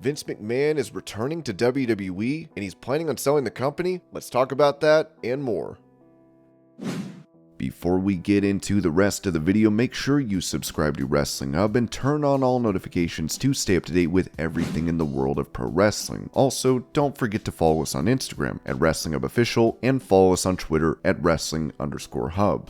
Vince McMahon is returning to WWE and he's planning on selling the company? Let's talk about that and more. Before we get into the rest of the video, make sure you subscribe to Wrestling Hub and turn on all notifications to stay up to date with everything in the world of pro wrestling. Also, don't forget to follow us on Instagram at Wrestling Hub Official and follow us on Twitter at Wrestling_Hub.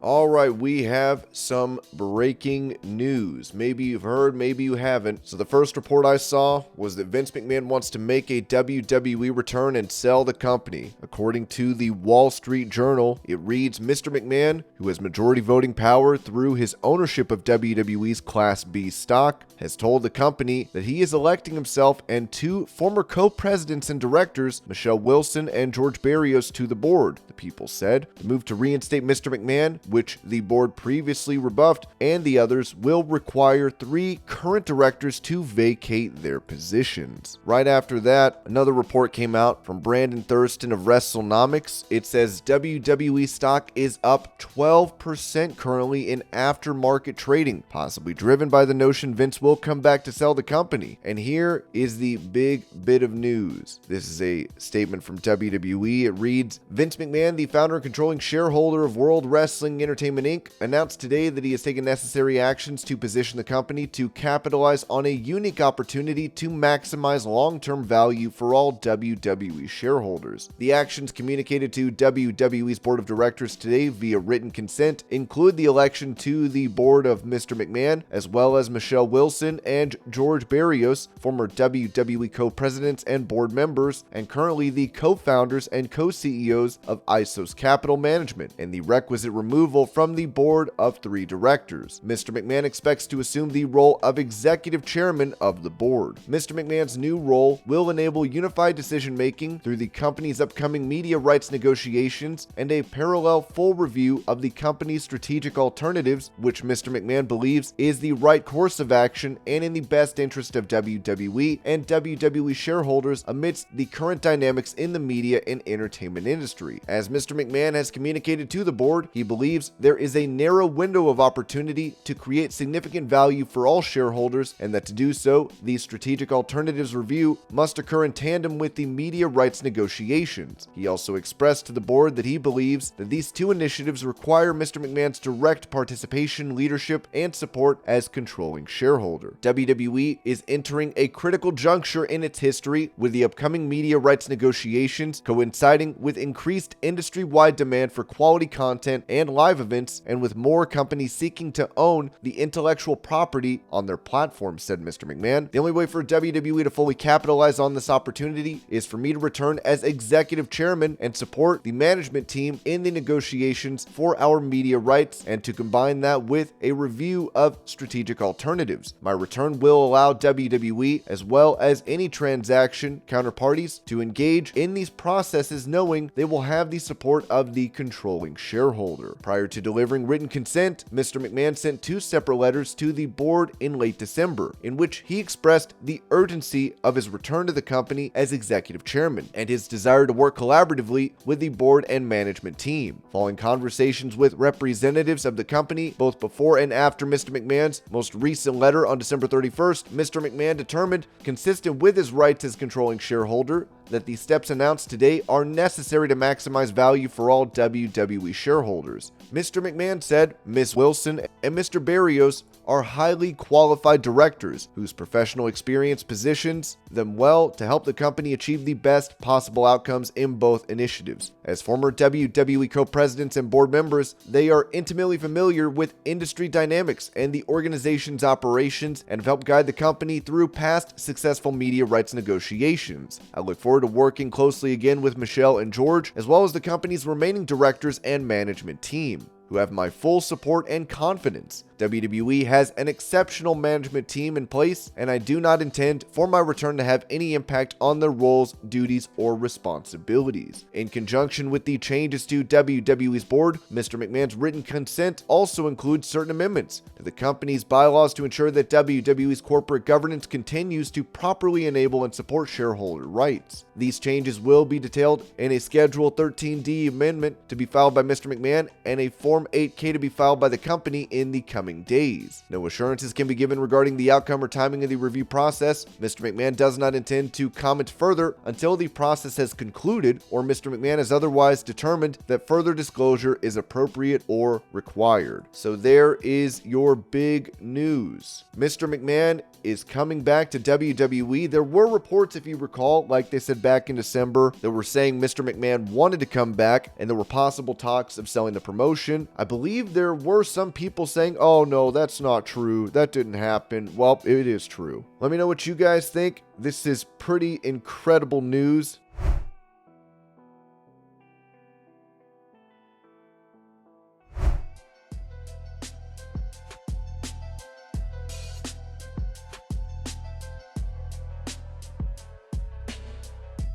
Alright, we have some breaking news. Maybe you've heard, maybe you haven't. So the first report I saw was that Vince McMahon wants to make a WWE return and sell the company. According to the Wall Street Journal, it reads, Mr. McMahon, who has majority voting power through his ownership of WWE's Class B stock, has told the company that he is electing himself and two former co-presidents and directors, Michelle Wilson and George Barrios, to the board. The People said the move to reinstate Mr. McMahon, which the board previously rebuffed, and the others will require 3 current directors to vacate their positions. Right after that, another report came out from Brandon Thurston of WrestleNomics. It says WWE stock is up 12% currently in aftermarket trading, possibly driven by the notion Vince will come back to sell the company. And here is the big bit of news. This is a statement from WWE. It reads, Vince McMahon, the founder and controlling shareholder of World Wrestling Entertainment Inc., announced today that he has taken necessary actions to position the company to capitalize on a unique opportunity to maximize long-term value for all WWE shareholders. The actions communicated to WWE's board of directors today via written consent include the election to the board of Mr. McMahon, as well as Michelle Wilson and George Barrios, former WWE co-presidents and board members, and currently the co-founders and co-CEOs of ISOS Capital Management, and the requisite removal from the board of 3 directors. Mr. McMahon expects to assume the role of executive chairman of the board. Mr. McMahon's new role will enable unified decision-making through the company's upcoming media rights negotiations and a parallel full review of the company's strategic alternatives, which Mr. McMahon believes is the right course of action and in the best interest of WWE and WWE shareholders amidst the current dynamics in the media and entertainment industry. As Mr. McMahon has communicated to the board, he believes there is a narrow window of opportunity to create significant value for all shareholders, and that to do so, the strategic alternatives review must occur in tandem with the media rights negotiations. He also expressed to the board that he believes that these 2 initiatives require Mr. McMahon's direct participation, leadership, and support as controlling shareholder. WWE is entering a critical juncture in its history, with the upcoming media rights negotiations coinciding with increased industry-wide demand for quality content and live events, and with more companies seeking to own the intellectual property on their platform, said Mr. McMahon. The only way for WWE to fully capitalize on this opportunity is for me to return as executive chairman and support the management team in the negotiations for our media rights, and to combine that with a review of strategic alternatives. My return will allow WWE, as well as any transaction counterparties, to engage in these processes knowing they will have the support of the controlling shareholder. Prior to delivering written consent, Mr. McMahon sent 2 separate letters to the board in late December, in which he expressed the urgency of his return to the company as executive chairman and his desire to work collaboratively with the board and management team. Following conversations with representatives of the company both before and after Mr. McMahon's most recent letter on December 31st, Mr. McMahon determined, consistent with his rights as controlling shareholder, that the steps announced today are necessary to maximize value for all WWE shareholders. Mr. McMahon said Ms. Wilson and Mr. Barrios are highly qualified directors whose professional experience positions them well to help the company achieve the best possible outcomes in both initiatives. As former WWE co-presidents and board members, they are intimately familiar with industry dynamics and the organization's operations and have helped guide the company through past successful media rights negotiations. I look forward to working closely again with Michelle and George, as well as the company's remaining directors and management team, who have my full support and confidence. WWE has an exceptional management team in place, and I do not intend for my return to have any impact on their roles, duties, or responsibilities. In conjunction with the changes to WWE's board, Mr. McMahon's written consent also includes certain amendments to the company's bylaws to ensure that WWE's corporate governance continues to properly enable and support shareholder rights. These changes will be detailed in a Schedule 13D amendment to be filed by Mr. McMahon and a Form Form 8K to be filed by the company in the coming days. No assurances can be given regarding the outcome or timing of the review process. Mr. McMahon does not intend to comment further until the process has concluded or Mr. McMahon has otherwise determined that further disclosure is appropriate or required. So there is your big news. Mr. McMahon is coming back to WWE. There were reports, if you recall, like they said back in December, that were saying Mr. McMahon wanted to come back and there were possible talks of selling the promotion. I believe there were some people saying, oh no, that's not true. That didn't happen. Well, it is true. Let me know what you guys think. This is pretty incredible news.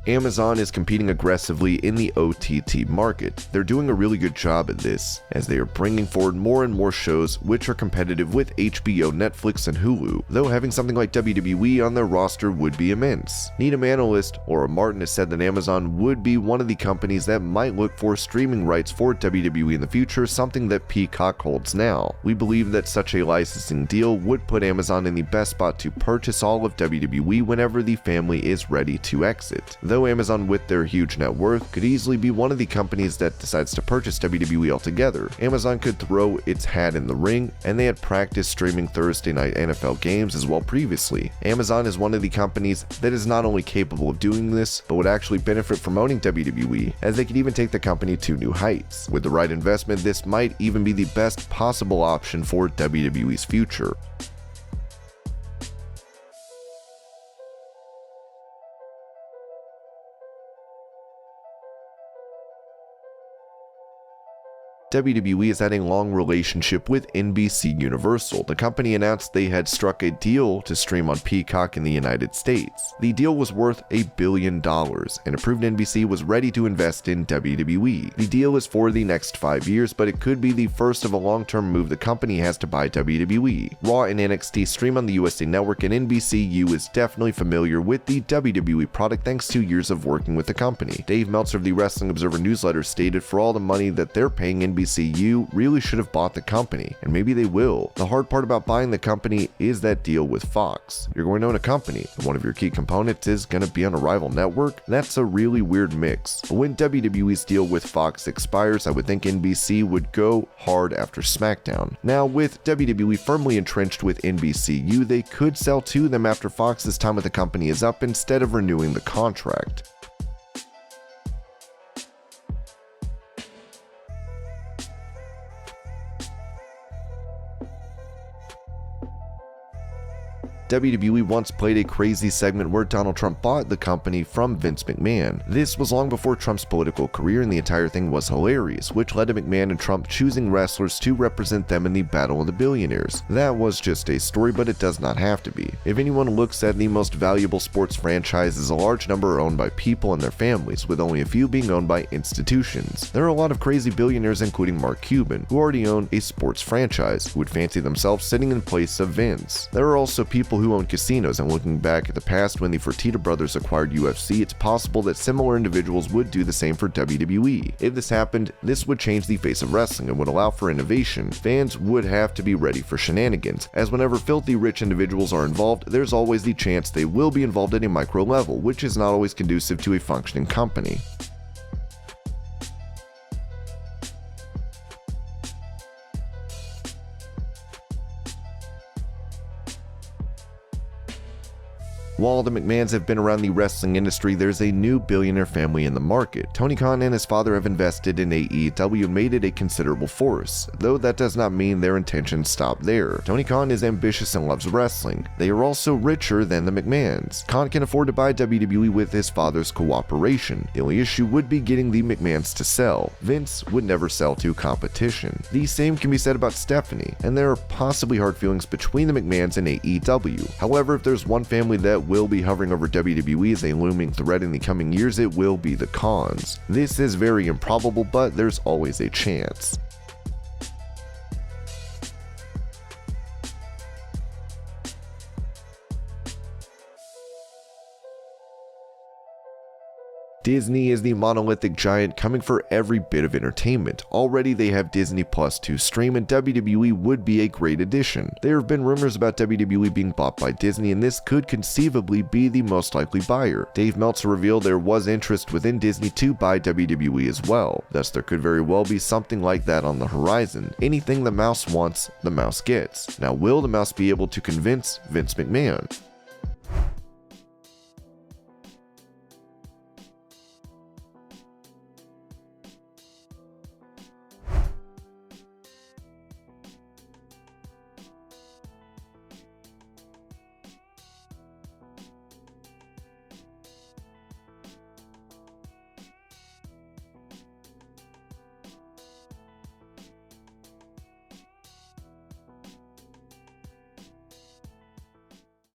Amazon is competing aggressively in the OTT market. They're doing a really good job at this, as they are bringing forward more and more shows which are competitive with HBO, Netflix, and Hulu, though having something like WWE on their roster would be immense. Needham analyst Laura Martin has said that Amazon would be one of the companies that might look for streaming rights for WWE in the future, something that Peacock holds now. We believe that such a licensing deal would put Amazon in the best spot to purchase all of WWE whenever the family is ready to exit. Though Amazon, with their huge net worth, could easily be one of the companies that decides to purchase WWE altogether, Amazon could throw its hat in the ring, and they had practiced streaming Thursday night NFL games as well previously. Amazon is one of the companies that is not only capable of doing this, but would actually benefit from owning WWE, as they could even take the company to new heights. With the right investment, this might even be the best possible option for WWE's future. WWE is adding a long relationship with NBC Universal. The company announced they had struck a deal to stream on Peacock in the United States. The deal was worth $1 billion, and approved NBC was ready to invest in WWE. The deal is for the next 5 years, but it could be the first of a long-term move the company has to buy WWE. Raw and NXT stream on the USA Network, and NBCU is definitely familiar with the WWE product thanks to years of working with the company. Dave Meltzer of the Wrestling Observer newsletter stated, for all the money that they're paying, NBCU really should have bought the company, and maybe they will. The hard part about buying the company is that deal with Fox. You're going to own a company, and one of your key components is going to be on a rival network. That's a really weird mix. But when WWE's deal with Fox expires, I would think NBC would go hard after SmackDown. Now, with WWE firmly entrenched with NBCU, they could sell to them after Fox's time with the company is up instead of renewing the contract. WWE once played a crazy segment where Donald Trump bought the company from Vince McMahon. This was long before Trump's political career, and the entire thing was hilarious, which led to McMahon and Trump choosing wrestlers to represent them in the Battle of the Billionaires. That was just a story, but it does not have to be. If anyone looks at the most valuable sports franchises, a large number are owned by people and their families, with only a few being owned by institutions. There are a lot of crazy billionaires, including Mark Cuban, who already own a sports franchise, who would fancy themselves sitting in place of Vince. There are also people who own casinos, and looking back at the past when the Fertitta brothers acquired UFC, it's possible that similar individuals would do the same for WWE. If this happened, this would change the face of wrestling and would allow for innovation. Fans would have to be ready for shenanigans, as whenever filthy rich individuals are involved, there's always the chance they will be involved at a micro level, which is not always conducive to a functioning company. While the McMahons have been around the wrestling industry, there's a new billionaire family in the market. Tony Khan and his father have invested in AEW and made it a considerable force, though that does not mean their intentions stop there. Tony Khan is ambitious and loves wrestling. They are also richer than the McMahons. Khan can afford to buy WWE with his father's cooperation. The only issue would be getting the McMahons to sell. Vince would never sell to competition. The same can be said about Stephanie, and there are possibly hard feelings between the McMahons and AEW. However, if there's one family that will be hovering over WWE as a looming threat in the coming years, it will be the Khans. This is very improbable, but there's always a chance. Disney is the monolithic giant coming for every bit of entertainment. Already they have Disney Plus to stream, and WWE would be a great addition. There have been rumors about WWE being bought by Disney, and this could conceivably be the most likely buyer. Dave Meltzer revealed there was interest within Disney to buy WWE as well. Thus there could very well be something like that on the horizon. Anything the mouse wants, the mouse gets. Now, will the mouse be able to convince Vince McMahon?